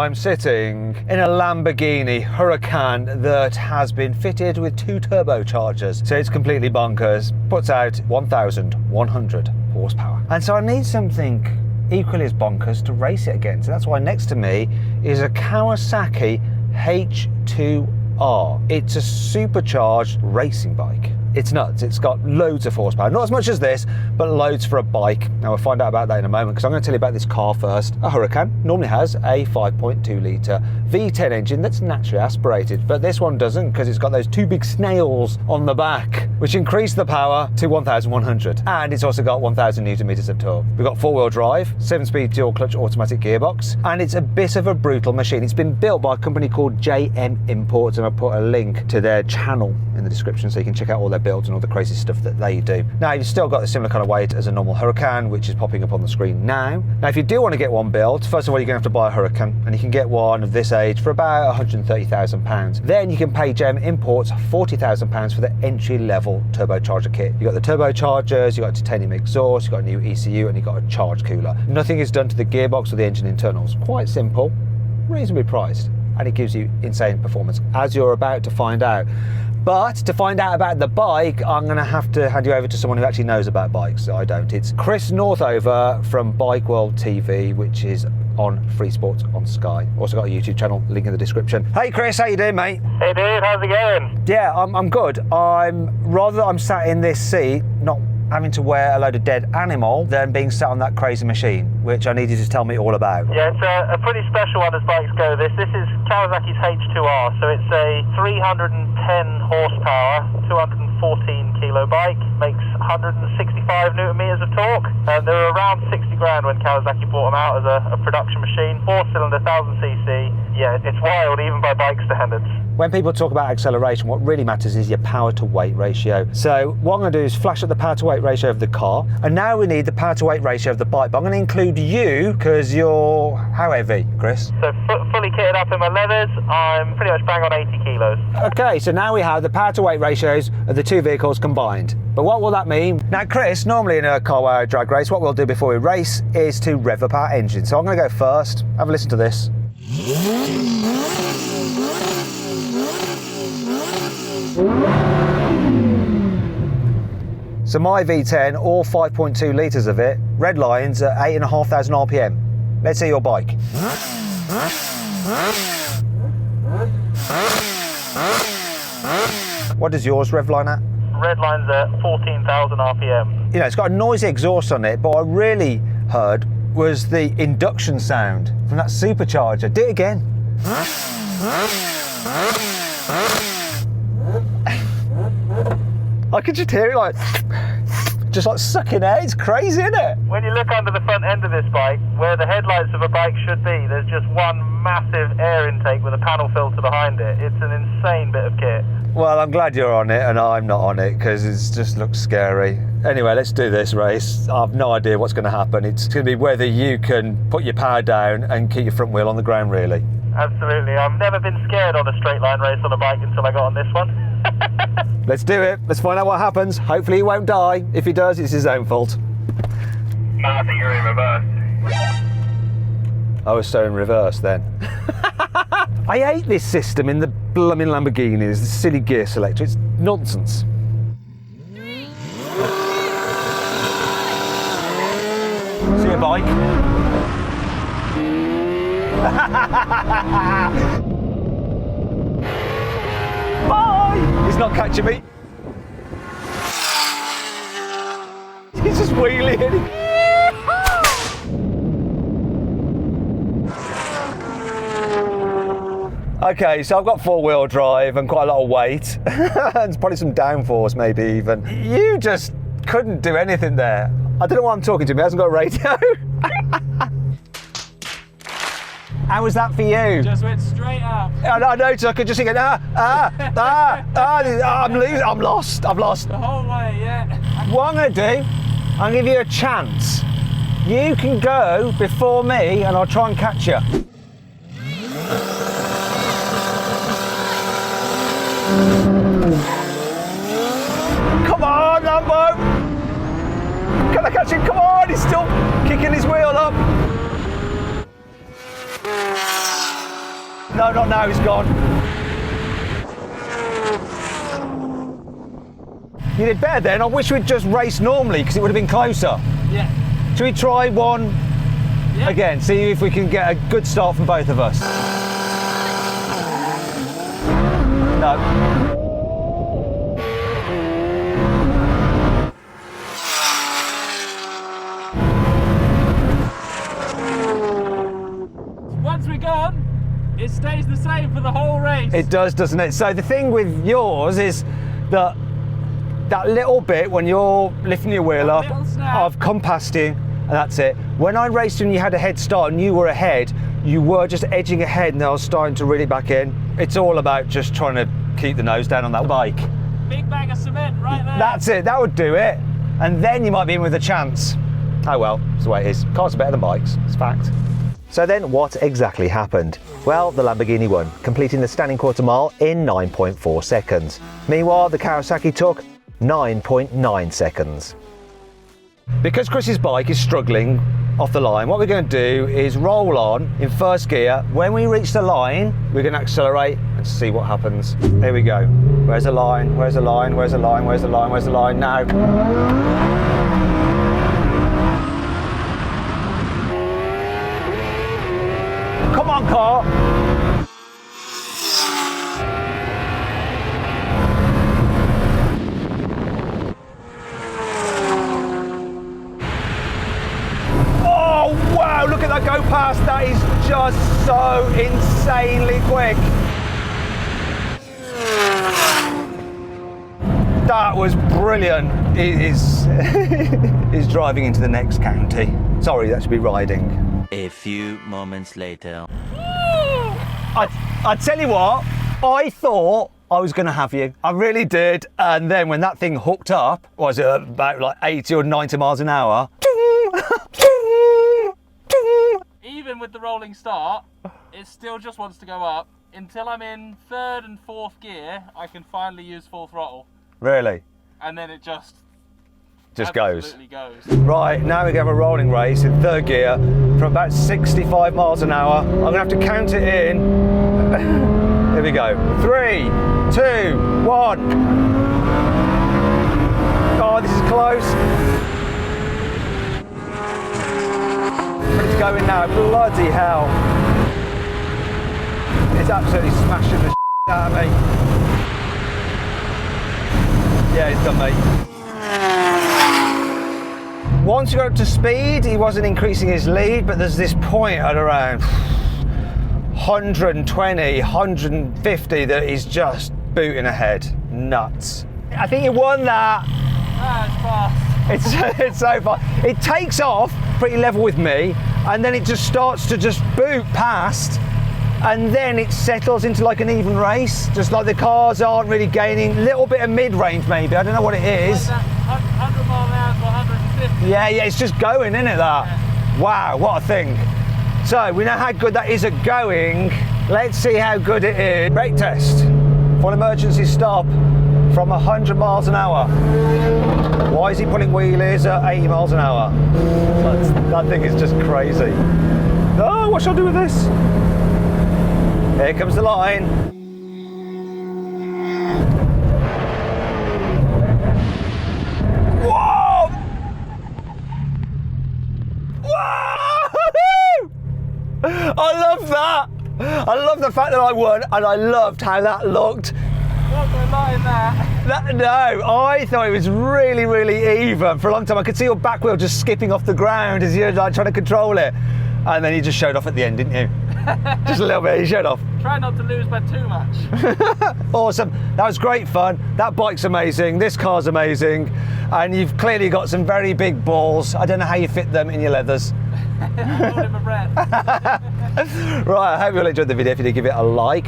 I'm sitting in a Lamborghini Huracan that has been fitted with 2 turbochargers. So it's completely bonkers. Puts out 1,100 horsepower. And so I need something equally as bonkers to race it against. So that's why next to me is a Kawasaki H2R. It's a supercharged racing bike. It's nuts. It's got loads of horsepower. Not as much as this, but loads for a bike. Now we'll find out about that in a moment, because I'm going to tell you about this car first. A Huracan normally has a 5.2 litre V10 engine that's naturally aspirated, but this one doesn't, because it's got those 2 big snails on the back, which increase the power to 1,100. And it's also got 1,000 Newton meters of torque. We've got 4-wheel drive, 7-speed dual clutch automatic gearbox, and it's a bit of a brutal machine. It's been built by a company called JM Imports, and I'll put a link to their channel in the description so you can check out all their builds and all the crazy stuff that they do. Now, you've still got a similar kind of weight as a normal Huracan, which is popping up on the screen now. Now, if you do want to get one built, first of all, you're going to have to buy a Huracan, and you can get one of this age for about £130,000. Then you can pay JM Imports £40,000 for the entry-level turbocharger kit. You've got the turbochargers, you've got titanium exhaust, you've got a new ECU, and you've got a charge cooler. Nothing is done to the gearbox or the engine internals. Quite simple, reasonably priced, and it gives you insane performance, as you're about to find out. But to find out about the bike, I'm going to have to hand you over to someone who actually knows about bikes. I don't. It's Chris Northover from Bike World TV, which is on Free Sports on Sky. Also got a YouTube channel, link in the description. Hey Chris, how you doing, mate? Hey dude, how's it going? Yeah, I'm good. Rather I'm sat in this seat, not having to wear a load of dead animal, than being sat on that crazy machine, which I need you to tell me all about. Yeah, it's a pretty special one as bikes go. This is Kawasaki's H2R, so it's a 310 horsepower, 214 kilo bike, makes 165 newton meters of torque. They were around 60 grand when Kawasaki brought them out as a production machine. 4-cylinder, 1000cc. Yeah, it's wild even by bike standards. When people talk about acceleration, what really matters is your power to weight ratio. So what I'm going to do is flash up the power to weight ratio of the car, and now we need the power to weight ratio of the bike. But I'm going to include you, because you're how heavy, Chris? So fully kitted up in my leathers, I'm pretty much bang on 80 kilos. Okay, so now we have the power to weight ratios of the 2 vehicles combined. But what will that mean? Now, Chris, normally in a car wire drag race, what we'll do before we race is to rev up our engine. So I'm going to go first. Have a listen to this. So my V10, all 5.2 litres of it, red lines at 8,500 RPM. Let's see your bike. What does yours rev line at? Red line's at 14,000 RPM. You know, it's got a noisy exhaust on it, but what I really heard was the induction sound from that supercharger. Do it again. I could just hear it like, just like sucking air. It's crazy, isn't it? When you look under the front end of this bike, where the headlights of a bike should be, there's just one massive air intake with a panel filter behind it. It's an insane bit of kit. Well, I'm glad you're on it and I'm not on it, because it just looks scary. Anyway, let's do this race. I have no idea what's going to happen. It's going to be whether you can put your power down and keep your front wheel on the ground, really. Absolutely. I've never been scared on a straight line race on a bike until I got on this one. Let's do it. Let's find out what happens. Hopefully he won't die. If he does, it's his own fault. No, I think you're in reverse. I was so in reverse then. I hate this system in the blooming Lamborghinis, the silly gear selector. It's nonsense. See a bike? Bye! He's not catching me. He's just wheeling. Okay, so I've got 4-wheel drive and quite a lot of weight. And probably some downforce maybe even. You just couldn't do anything there. I don't know why I'm talking to him, he hasn't got a radio. How was that for you? Just went straight up. I know, so I could just think, I'm lost, I've lost. The whole way, yeah. What I'm going to do, I'll give you a chance. You can go before me and I'll try and catch you. Come on, Lambo! Can I catch him? Come on, he's still kicking his wheel up. No, not now, he's gone. You did better then. I wish we'd just raced normally because it would have been closer. Yeah. Should we try one again? See if we can get a good start from both of us. No. Once we're gone, it stays the same for the whole race. It does, doesn't it? So the thing with yours is that little bit when you're lifting your wheel up, I've come past you, and that's it. When I raced and you had a head start and you were ahead, you were just edging ahead and I was starting to really back in. It's all about just trying to keep the nose down on that bike. Big bag of cement right there. That's it, that would do it. And then you might be in with a chance. Oh well, that's the way it is. Cars are better than bikes, it's fact. So then what exactly happened? Well, the Lamborghini won, completing the standing quarter mile in 9.4 seconds. Meanwhile, the Kawasaki took 9.9 seconds. Because Chris's bike is struggling off the line, what we're going to do is roll on in first gear. When we reach the line, we're going to accelerate and see what happens. Here we go. Where's the line? Where's the line? Where's the line? Where's the line? Where's the line? Now. Come on, car. Oh, wow, look at that go past. That is just so insanely quick. That was brilliant. It is is driving into the next county. Sorry, that should be riding. A few moments later. I tell you what, I thought I was going to have you. I really did. And then when that thing hooked up, was it about like 80 or 90 miles an hour? Even with the rolling start, it still just wants to go up. Until I'm in third and fourth gear, I can finally use full throttle. Really? And then it just goes. absolutely goes. Right, now we have a rolling race in third gear from about 65 miles an hour. I'm going to have to count it in. Here we go. 3, 2, 1. Oh, this is close. It's going now. Bloody hell. It's absolutely smashing the out of me. Yeah, it's done, mate. Once he got up to speed, he wasn't increasing his lead, but there's this point at around 120, 150 that he's just booting ahead. Nuts. I think he won that. It's fast. It's so far. It takes off pretty level with me, and then it just starts to just boot past, and then it settles into like an even race, just like the cars aren't really gaining. Little bit of mid-range maybe, I don't know what it is. Like that 100 mile an hour to 150. Yeah, it's just going, isn't it, that? Yeah. Wow, what a thing. So, we know how good that is at going. Let's see how good it is. Brake test for an emergency stop from 100 miles an hour. Why is he putting wheelies at 80 miles an hour? That thing is just crazy. Oh, what shall I do with this? Here comes the line. Whoa! Whoa! I love that. I love the fact that I won, and I loved how that looked. What's the line in that? No, I thought it was really, really even. For a long time, I could see your back wheel just skipping off the ground as you're like trying to control it. And then you just showed off at the end, didn't you? Just a little bit, you showed off. Try not to lose by too much. Awesome, that was great fun. That bike's amazing, this car's amazing, and you've clearly got some very big balls. I don't know how you fit them in your leathers. Holding my breath. Right, I hope you all enjoyed the video. If you did, give it a like.